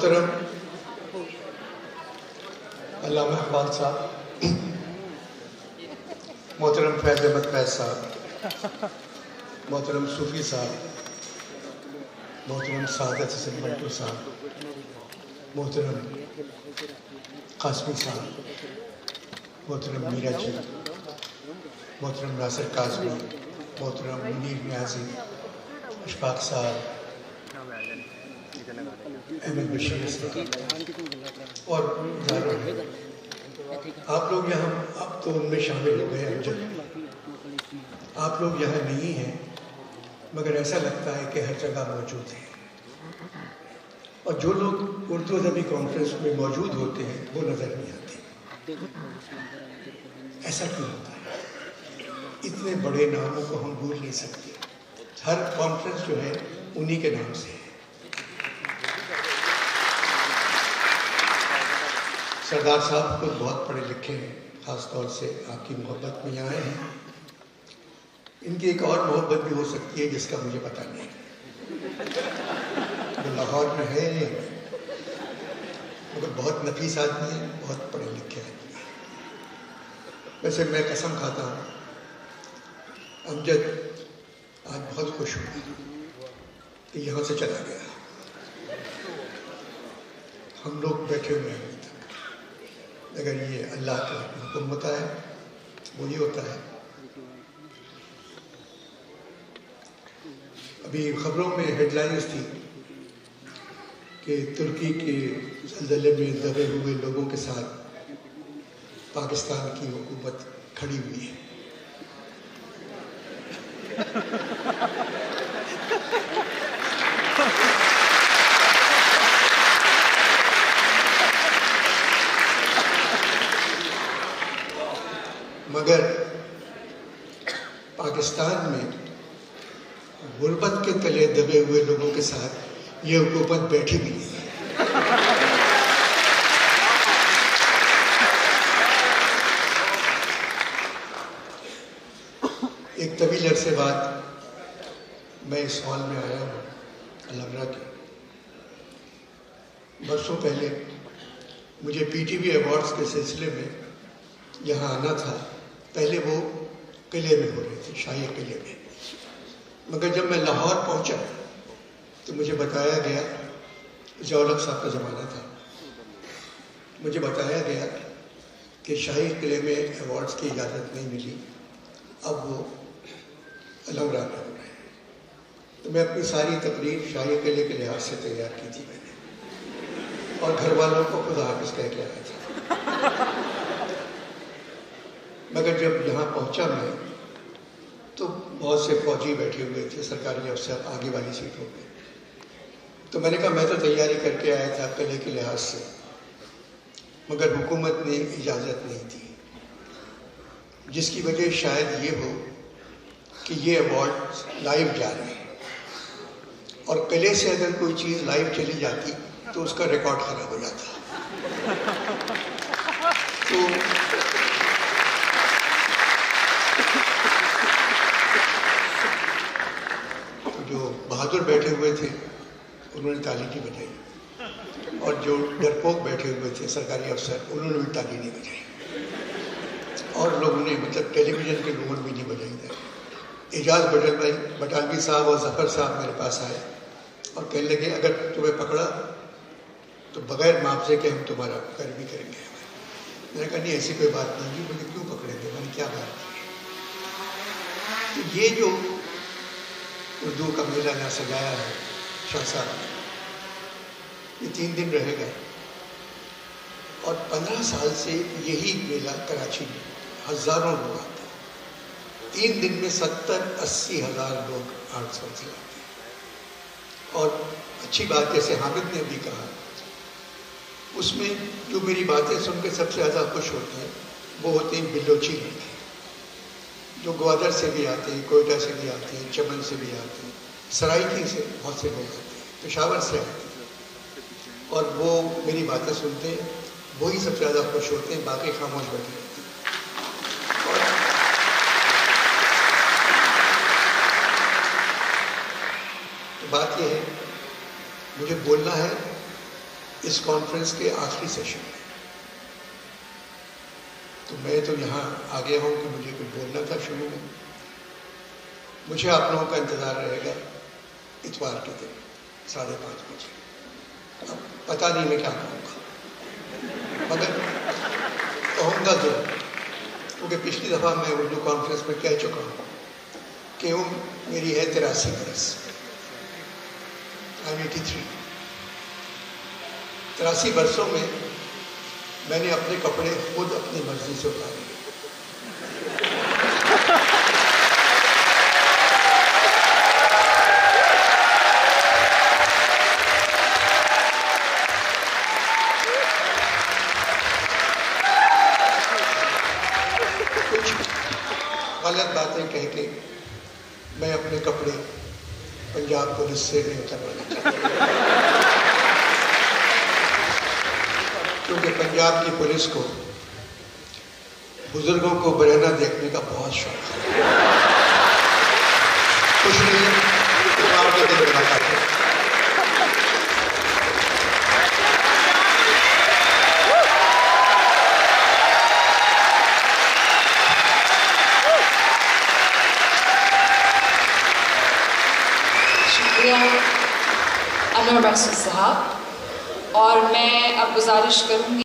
मोहतरम अल्लामा इकबाल साहब, मोहतरम फैज़ अहमद फैज़ साहब, मोहतरम सूफ़ी साहब, मोहतरम सादत हसन मंटू साहब, मोहतरम कासमी साहब, मोहतरम मीरा जी, मोहतरम नासिर काज़मी, मोहतरम मुनीर न्याज़ी, अशफाक साहब, अहमद बशीर साहब और आप लोग यहाँ, अब तो उनमें शामिल हो गए अमजद, आप लोग यहाँ नहीं हैं मगर ऐसा लगता है कि हर जगह मौजूद हैं। और जो लोग उर्दू अदबी कॉन्फ्रेंस में मौजूद होते हैं वो नज़र नहीं आते। ऐसा क्यों होता है? इतने बड़े नामों को हम भूल नहीं सकते। हर कॉन्फ्रेंस जो है उन्हीं के नाम से है। सरदार साहब खुद बहुत पढ़े लिखे हैं, ख़ास तौर से आपकी मोहब्बत में यहाँ हैं। इनकी एक और मोहब्बत भी हो सकती है जिसका मुझे पता नहीं, वो लाहौर में है मगर बहुत नफीस आदमी है, बहुत पढ़े लिखे आदमी है। वैसे मैं कसम खाता हूँ अमजद आज बहुत खुश हुआ कि यहाँ से चला गया। हम लोग बैठे हुए हैं अभी तक, अगर ये अल्लाह का हुक्म होता है वही होता है। अभी खबरों में हेडलाइंस थी कि तुर्की के ज़ल्ज़ले में दबे हुए लोगों के साथ पाकिस्तान की हुकूमत खड़ी हुई है। मगर पाकिस्तान में गुर्बत के तले दबे हुए लोगों के साथ ये हुकूमत बैठी भी नहीं है। एक तवील अरसे बाद मैं इस हॉल में आया हूँ अलमरा के। बरसों पहले मुझे पीटीवी अवार्ड्स के सिलसिले में यहाँ आना था। पहले वो किले में हो रहे थे, शाही किले में। मगर जब मैं लाहौर पहुँचा तो मुझे बताया गया, ज़ौलक साहब का ज़माना था, मुझे बताया गया कि शाही किले में अवार्ड्स की इजाज़त नहीं मिली, अब वो अलमरा में हो रहे हैं। तो मैं अपनी सारी तकरीर शाही किले के लिहाज से तैयार की थी मैंने, और घर वालों को खुदा हाफिज़ कह के आया था। मगर जब यहाँ पहुँचा मैं तो बहुत से फौजी बैठे हुए थे, सरकारी अफसर आगे वाली सीटों पे। तो मैंने कहा मैं तो तैयारी करके आया था किले के लिहाज से, मगर हुकूमत ने इजाज़त नहीं दी, जिसकी वजह शायद ये हो कि ये अवार्ड लाइव जा रहे हैं और किले से अगर कोई चीज़ लाइव चली जाती तो उसका रिकॉर्ड ख़राब हो जाता। तो जो बहादुर बैठे हुए थे उन्होंने ताली नहीं बजाई, और जो डरपोक बैठे हुए थे सरकारी अफसर उन्होंने भी ताली नहीं बजाई, और लोगों ने मतलब टेलीविज़न के लोगों ने भी नहीं बजाई था। एजाज बटालवी साहब और जफ़र साहब मेरे पास आए और कहने लगे अगर तुम्हें पकड़ा तो बग़ैर मुआवजे के हम तुम्हारा कर भी करेंगे। मैंने कहा नहीं ऐसी कोई बात नहीं, मुझे क्यों पकड़ेंगे, मैंने क्या बात की। तो ये जो उर्दू का मेला यहाँ सजाया है शाह साहब ने, ये 3 दिन रहेगा, और 15 साल से यही मेला कराची में हज़ारों लोग आते हैं। 3 दिन में 70-80 हज़ार लोग आर्ट्स से आते हैं। और अच्छी बात जैसे हामिद ने भी कहा, उसमें जो मेरी बातें सुन के सबसे ज़्यादा खुश होते हैं वो होते हैं बिलोची लोग, जो ग्वादर से भी आते हैं, कोयटा से भी आते हैं, चमन से भी आते हैं, सराइकी से बहुत से लोग आते हैं, पेशावर से आते हैं, और वो मेरी बातें सुनते हैं, वही सबसे ज़्यादा खुश होते हैं, बाकी खामोश बैठे रहते हैं। तो बात यह है, मुझे बोलना है इस कॉन्फ्रेंस के आखिरी सेशन में। तो मैं तो यहाँ आ गया हूँ कि मुझे कुछ बोलना था शुरू में। मुझे आप लोगों का इंतज़ार रहेगा इतवार के दिन 5:30 बजे। अब पता नहीं मैं क्या कहूँगा, मगर कहूँगा ज़रूर, क्योंकि पिछली दफ़ा मैं उर्दू कॉन्फ्रेंस में कह चुका हूँ कि उम्र मेरी है 83 बरस। I am 83। 83 बरसों में मैंने अपने कपड़े खुद अपनी मर्जी से उतारे। कुछ गलत बातें कह के मैं अपने कपड़े पंजाब पुलिस से नहीं उतरवाना चाहता, क्योंकि पंजाब की पुलिस को बुजुर्गों को बरहना देखने का बहुत शौक है। कुछ नहीं, इतवार के दिन मुलाकात है। शुक्रिया अनवर मकसूद साहब। और मैं अब गुजारिश करूँगी